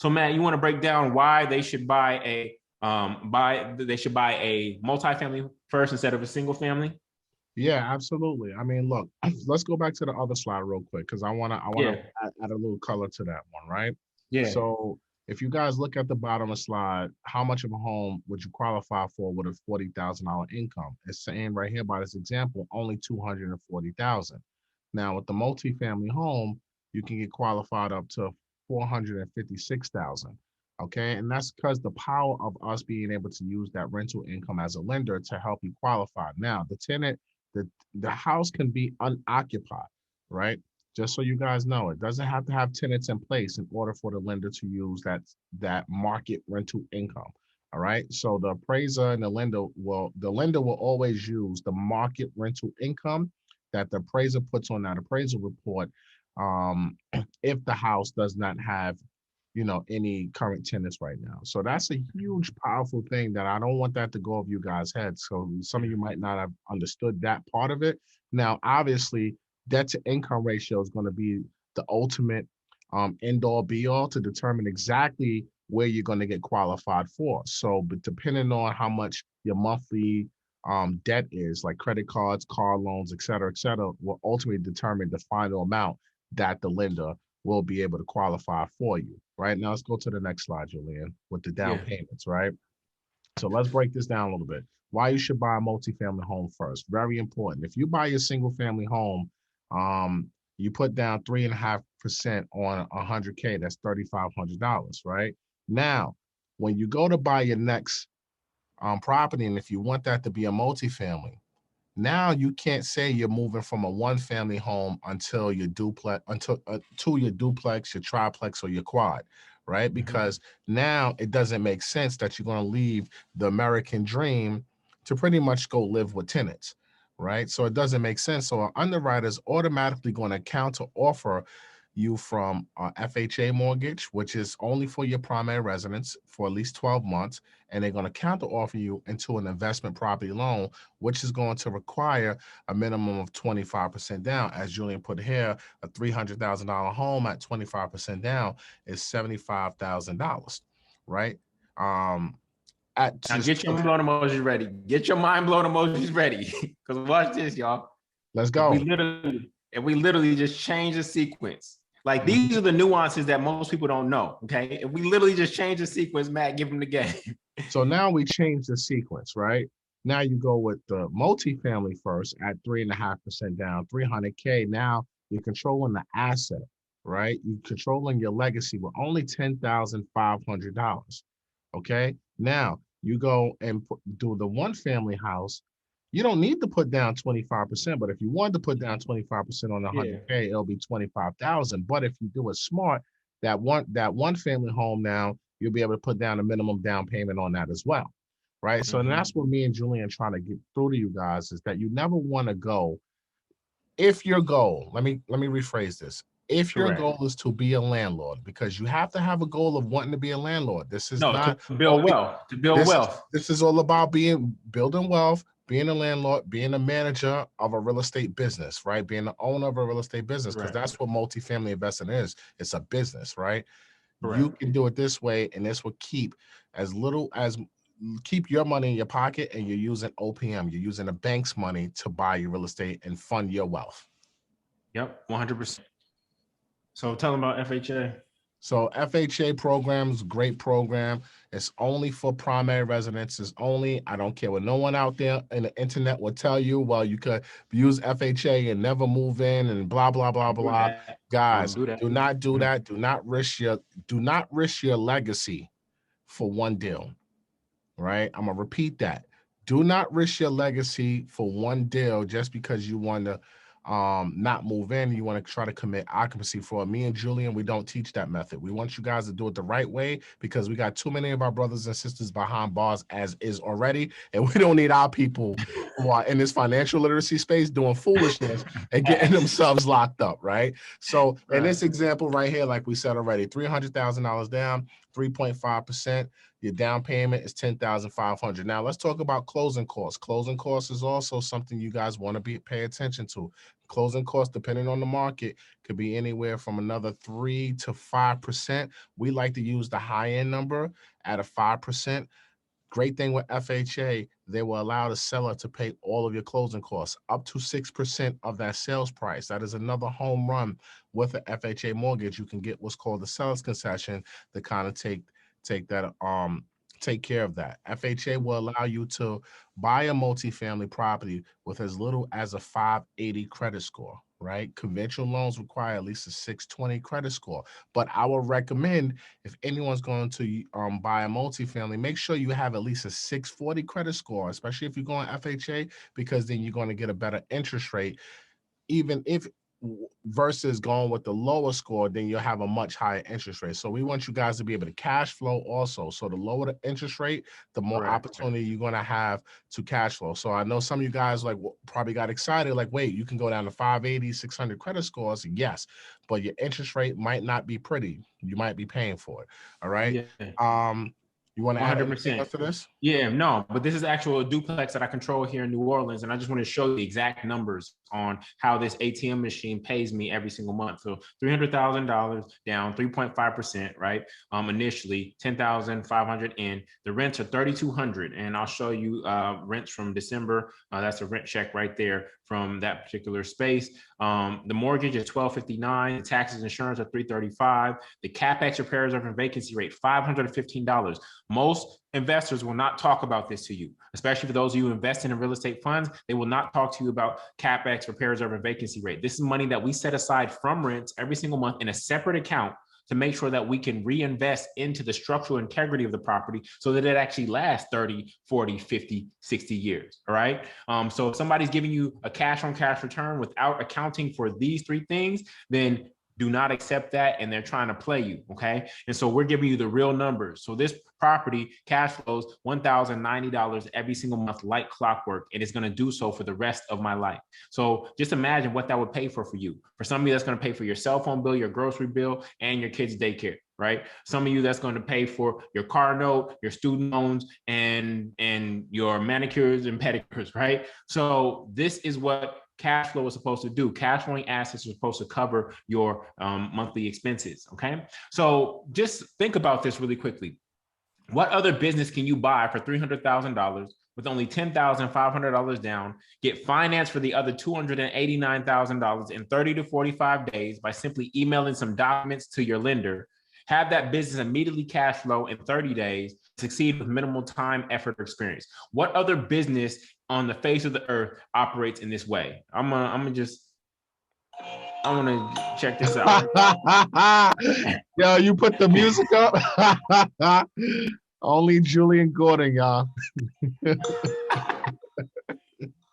So Matt, you want to break down why they should buy a multifamily first instead of a single family? Yeah, absolutely. I mean, look, let's go back to the other slide real quick because I wanna Yeah, add a little color to that one, right? yeah. So if you guys look at the bottom of the slide, how much of a home would you qualify for with a $40,000 income? It's saying right here by this example, only 240,000. Now with the multifamily home, you can get qualified up to 456,000. Okay, and that's because the power of us being able to use that rental income as a lender to help you qualify. Now, the the house can be unoccupied, right? Just so you guys know, it doesn't have to have tenants in place in order for the lender to use that market rental income. All right. So the appraiser and the lender will always use the market rental income that the appraiser puts on that appraisal report, um, if the house does not have any current tenants right now. So that's a huge, powerful thing that I don't want that to go over you guys' heads. So some of you might not have understood that part of it. Now, obviously, debt to income ratio is going to be the ultimate end all be all to determine exactly where you're going to get qualified for. So, but depending on how much your monthly debt is, like credit cards, car loans, et cetera, will ultimately determine the final amount that the lender will be able to qualify for you. Right now, let's go to the next slide, Jullien, with the down Yeah. payments, right? So let's break this down a little bit. Why you should buy a multifamily home first. Very important. If you buy your single family home, you put down 3.5% on 100K, that's $3,500, right? Now, when you go to buy your next property, and if you want that to be a multifamily, now you can't say you're moving from a one family home until your duplex to your duplex, your triplex, or your quad, right? Because now it doesn't make sense that you're going to leave the American dream to pretty much go live with tenants, right? So it doesn't make sense. So an underwriter is automatically going to counter offer you from FHA mortgage, which is only for your primary residence for at least 12 months. And they're going to counter offer you into an investment property loan, which is going to require a minimum of 25% down. As Jullien put here, a $300,000 home at 25% down is $75,000, right? At Now just get your mind blown emojis ready. Get your mind blown emojis ready. Because watch this, y'all. Let's If we go. literally just change the sequence. Like these are the nuances that most people don't know. Okay. If we literally just change the sequence, Matt, give them the game. So now we change the sequence, right? Now you go with the multifamily first at 3.5% down, 300K. Now you're controlling the asset, right? You're controlling your legacy with only $10,500. Okay. Now you go and do the one family house. You don't need to put down 25%, but if you want to put down 25% on the Yeah. 100K, it'll be 25,000. But if you do it smart, that one family home now, you'll be able to put down a minimum down payment on that as well. Right. So that's what me and Jullien are trying to get through to you guys is that you never want to go. If your goal, let me rephrase this. If your Correct. goal is to be a landlord, because you have to have a goal of wanting to be a landlord. This is No, not to build wealth. To build this is wealth. this is all about building wealth, being a landlord, being a manager of a real estate business, right? Being the owner of a real estate business, because Correct. that's what multifamily investing is. It's a business, right? You Correct. can do it this way, and this will keep your money in your pocket, and you're using OPM, you're using the bank's money to buy your real estate and fund your wealth. Yep, 100%. So tell them about FHA. So FHA programs, great program. It's only for primary residents. It's only, I don't care what no one out there in the internet will tell you, well, you could use FHA and never move in and blah, blah, blah, blah. Guys, Don't do that. do not do that. Do not risk your legacy for one deal. Right? I'm gonna repeat that. Do not risk your legacy for one deal just because you want to not move in. You want to try to commit occupancy fraud. Me and Jullien, we don't teach that method. We want you guys to do it the right way because we got too many of our brothers and sisters behind bars as is already, and we don't need our people who are in this financial literacy space doing foolishness and getting themselves locked up, right? So in this example right here, like we said already, $300,000 down, 3.5%. Your down payment is $10,500. Now let's talk about closing costs. Closing costs is also something you guys want to pay attention to. Closing costs, depending on the market, could be anywhere from another 3 to 5%. We like to use the high end number at a 5%. Great thing with FHA, they will allow the seller to pay all of your closing costs, up to 6% of that sales price. That is another home run with an FHA mortgage. You can get what's called the seller's concession to kind of take care of that. FHA will allow you to buy a multifamily property with as little as a 580 credit score, right? Conventional loans require at least a 620 credit score. But I would recommend, if anyone's going to buy a multifamily, make sure you have at least a 640 credit score, especially if you're going FHA, because then you're going to get a better interest rate. Even if versus going with the lower score, then you'll have a much higher interest rate. So we want you guys to be able to cash flow also. So the lower the interest rate, the more opportunity you're going to have to cash flow. So I know some of you guys like probably got excited, like, wait, you can go down to 580, 600 credit scores. Yes, but your interest rate might not be pretty. You might be paying for it. All right. Yeah. You want to add anything 100%. else to this? Yeah, no, but this is actual duplex that I control here in New Orleans. And I just want to show you the exact numbers on how this ATM machine pays me every single month. So $300,000 down, 3.5%, right? Initially, 10,500 in. The rents are 3,200. And I'll show you rents from December. That's a rent check right there from that particular space. The mortgage is $1,259. The taxes and insurance are $335. The CapEx, repairs, and vacancy rate, $515. Most investors will not talk about this to you, especially for those of you who invest in real estate funds. They will not talk to you about CapEx, repairs, or vacancy rate. This is money that we set aside from rents every single month in a separate account to make sure that we can reinvest into the structural integrity of the property so that it actually lasts 30, 40, 50, 60 years, all right? So if somebody's giving you a cash on cash return without accounting for these three things, then do not accept that, and they're trying to play you, okay? And so we're giving you the real numbers. So this property cash flows $1,090 every single month like clockwork, and it's gonna do so for the rest of my life. So just imagine what that would pay for you. For some of you, that's gonna pay for your cell phone bill, your grocery bill, and your kids' daycare, right? Some of you, that's going to pay for your car note, your student loans, and your manicures and pedicures, right? So this is what cash flow is supposed to do. Cash flowing assets are supposed to cover your monthly expenses, okay? So just think about this really quickly. What other business can you buy for $300,000 with only $10,500 down, get financed for the other $289,000 in 30 to 45 days by simply emailing some documents to your lender, have that business immediately cash flow in 30 days, succeed with minimal time, effort, or experience? What other business on the face of the earth operates in this way? I'm gonna check this out. Yo, you put the music up. Only Jullien Gordon, y'all.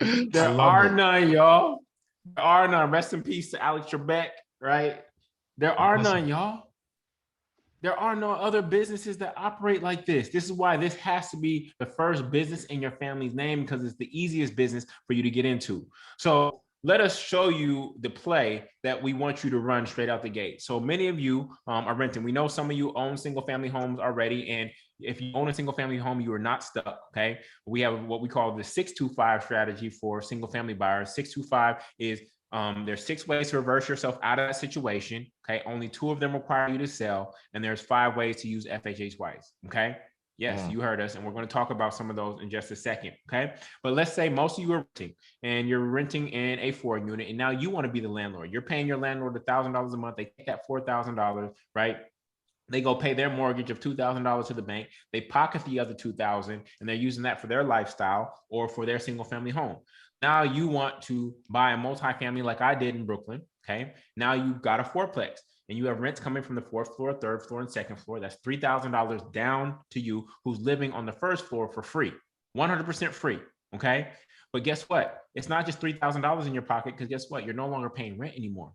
There are none, y'all. There are none. Rest in peace to Alex Trebek, right? There are none, y'all. There are no other businesses that operate like this. This is why this has to be the first business in your family's name, because it's the easiest business for you to get into. So let us show you the play that we want you to run straight out the gate. So many of you are renting. We know some of you own single family homes already. And if you own a single family home, you are not stuck, okay? We have what we call the 625 strategy for single family buyers. 625 is there's 6 ways to reverse yourself out of that situation, okay? Only 2 of them require you to sell, and there's 5 ways to use FHA twice, okay? Yes, you heard us, and we're going to talk about some of those in just a second, okay? But let's say most of you are renting, and you're renting in a 4-unit, and now you want to be the landlord. You're paying your landlord $1,000 a month. They take that $4,000, right? They go pay their mortgage of $2,000 to the bank. They pocket the other $2,000, and they're using that for their lifestyle or for their single family home. Now you want to buy a multifamily like I did in Brooklyn, okay? Now you've got a 4-plex, and you have rents coming from the 4th floor, 3rd floor, and 2nd floor. That's $3,000 down to you, who's living on the 1st floor for free, 100% free, okay? But guess what? It's not just $3,000 in your pocket, because guess what? You're no longer paying rent anymore.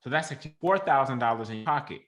So that's actually $4,000 in your pocket.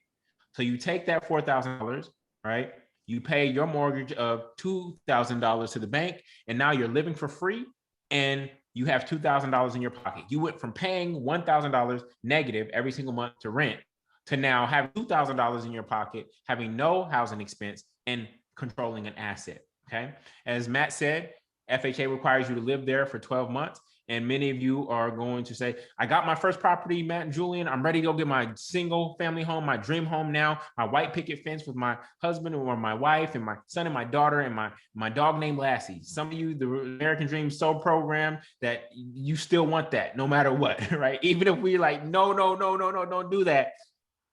So you take that $4,000, right? You pay your mortgage of $2,000 to the bank, and now you're living for free, and you have $2,000 in your pocket. You went from paying $1,000 negative every single month to rent to now having $2,000 in your pocket, having no housing expense, and controlling an asset, okay? As Matt said, FHA requires you to live there for 12 months. And many of you are going to say, I got my first property, Matt and Jullien. I'm ready to go get my single family home, my dream home now, my white picket fence with my husband or my wife and my son and my daughter and my dog named Lassie. Some of you, the American Dream so programmed that you still want that no matter what, right? Even if we're like, no, don't do that.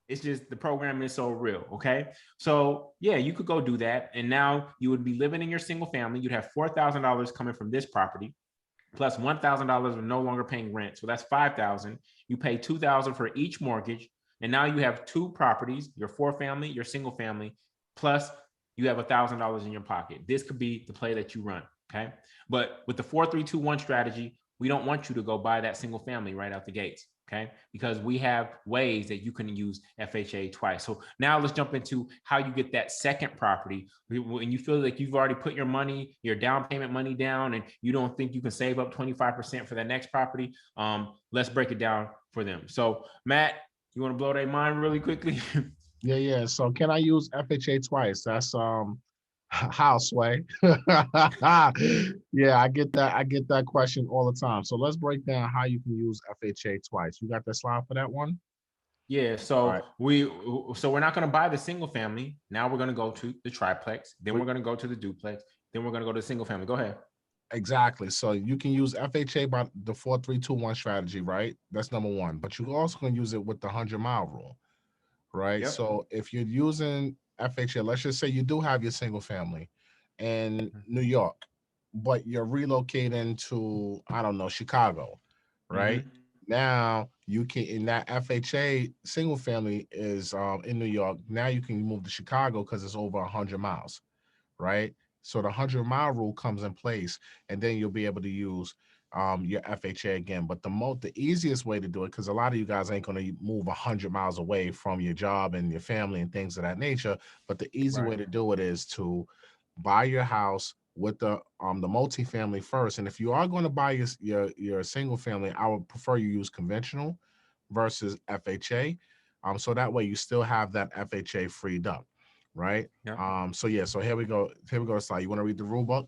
It's just the programming is so real, okay? So yeah, you could go do that. And now you would be living in your single family. You'd have $4,000 coming from this property, plus $1,000 of no longer paying rent. So that's $5,000. You pay $2,000 for each mortgage. And now you have two properties, your 4-family, your single family, plus you have $1,000 in your pocket. This could be the play that you run, okay? But with the 4-3-2-1 strategy, we don't want you to go buy that single family right out the gates. Okay, because we have ways that you can use FHA twice. So now let's jump into how you get that second property. When you feel like you've already put your money, your down payment money down, and you don't think you can save up 25% for that next property, let's break it down for them. So Matt, you want to blow their mind really quickly? Yeah. So can I use FHA twice? That's how, Sway? Yeah, I get that. I get that question all the time. So let's break down how you can use FHA twice. You got that slide for that one? Yeah, All so right. we're not going to buy the single family. Now we're going to go to the triplex. Then we're going to go to the duplex. Then we're going to go to the single family. Go ahead. Exactly. So you can use FHA by the 4-3-2-1 strategy, right? That's number one. But you also can use it with the 100-mile rule, right? Yep. So if you're using FHA, let's just say you do have your single family in New York, but you're relocating to, I don't know, Chicago, right? Mm-hmm. Now you can, in that FHA single family is in New York. Now you can move to Chicago because it's over 100 miles, right? So the 100-mile rule comes in place, and then you'll be able to use your FHA again. But the easiest way to do it, because a lot of you guys ain't going to move 100 miles away from your job and your family and things of that nature. But the easy way to do it is to buy your house with the multifamily first. And if you are going to buy your single family, I would prefer you use conventional versus FHA. So that way you still have that FHA freed up, right? Yeah. So yeah, so here we go. Here we go, Sly. You want to read the rule book?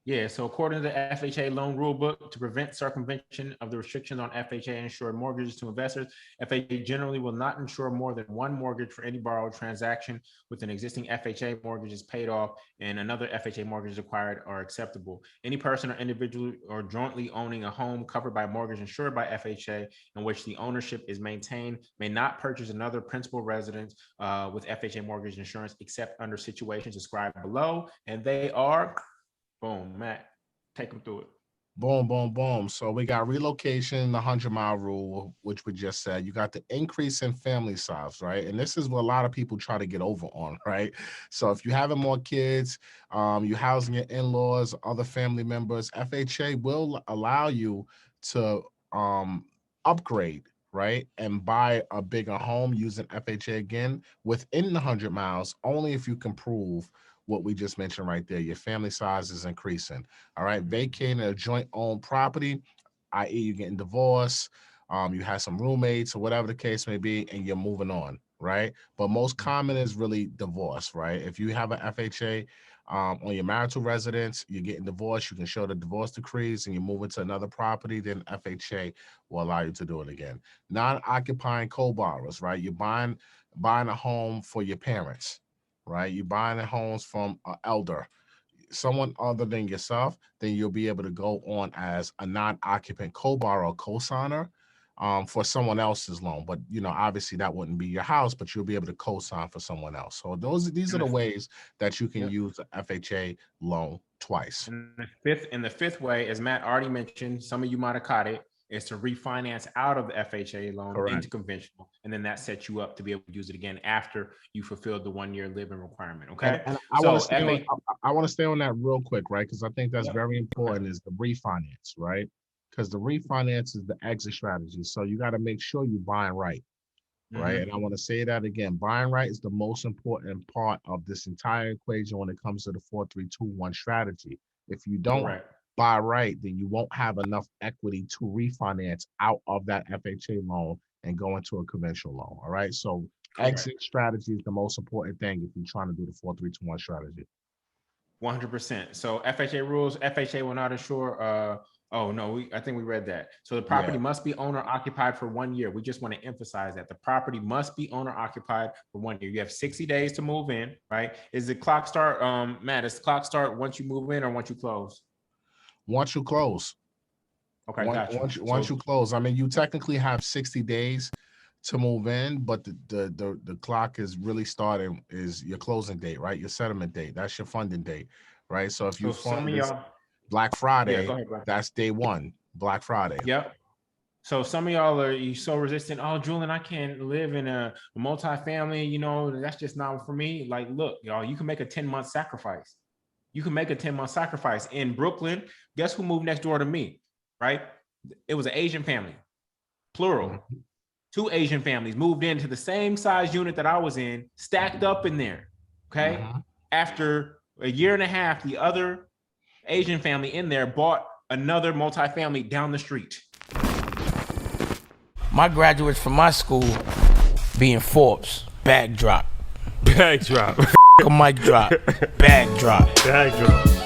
Yeah, so according to the FHA loan rulebook, to prevent circumvention of the restrictions on FHA insured mortgages to investors, FHA generally will not insure more than one mortgage for any borrowed transaction with an existing FHA mortgage is paid off and another FHA mortgage is acquired are acceptable. Any person or individual or jointly owning a home covered by a mortgage insured by FHA in which the ownership is maintained may not purchase another principal residence with FHA mortgage insurance except under situations described below, and they are. Boom, Matt, take them through it. Boom, boom, boom. So we got relocation, the 100-mile rule, which we just said. You got the increase in family size, right? And this is what a lot of people try to get over on, right? So if you're having more kids, you're housing your in-laws, other family members, FHA will allow you to upgrade, right? And buy a bigger home using FHA again within the 100 miles, only if you can prove what we just mentioned right there. Your family size is increasing. All right. Vacating a joint owned property, i.e., you're getting divorced, you have some roommates or whatever the case may be, and you're moving on. Right. But most common is really divorce. Right. If you have an FHA on your marital residence, you're getting divorced, you can show the divorce decrees and you're moving to another property, then FHA will allow you to do it again. Non-occupying co-borrowers, right? You're buying a home for your parents, right? You're buying the homes from an elder, someone other than yourself, then you'll be able to go on as a non-occupant co-borrower, co-signer for someone else's loan. But, obviously that wouldn't be your house, but you'll be able to co-sign for someone else. So these are the ways that you can use the FHA loan twice. And the fifth way, as Matt already mentioned, some of you might have caught it, is to refinance out of the FHA loan into conventional, and then that sets you up to be able to use it again after you fulfilled the 1-year living requirement. Okay, and I want to stay on that real quick, right? Because I think that's very important. Is the refinance, right? Because the refinance is the exit strategy. So you got to make sure you buying right, right? And I want to say that again. Buying right is the most important part of this entire equation when it comes to the 4-3-2-1 strategy. If you don't buy right, then you won't have enough equity to refinance out of that FHA loan and go into a conventional loan. All right. So exit strategy is the most important thing if you're trying to do the 4-3-2-1 strategy. 100%. So FHA rules, FHA will not insure Oh no, I think we read that. So the property must be owner occupied for 1 year. We just want to emphasize that the property must be owner occupied for 1 year. You have 60 days to move in, right? Is the clock start, Matt, does the clock start once you move in or once you close? Once you close. Okay, gotcha. Once you close, I mean, you technically have 60 days to move in, but the clock is really starting is your closing date, right? Your settlement date. That's your funding date, right? So if you fund this Black Friday, go ahead, that's day one, Black Friday. Yep. So some of y'all are so resistant. Oh, Jullien, I can't live in a multifamily. You know, that's just not for me. Like, look, y'all, you can make a 10-month sacrifice. You can make a 10-month sacrifice in Brooklyn. Guess who moved next door to me? Right? It was an Asian family, plural. 2 Asian families moved into the same size unit that I was in, stacked up in there. Okay. After a year and a half, the other Asian family in there bought another multifamily down the street. My graduates from my school being Forbes, bag drop. Bag drop. A mic drop, bag drop. Bag drop.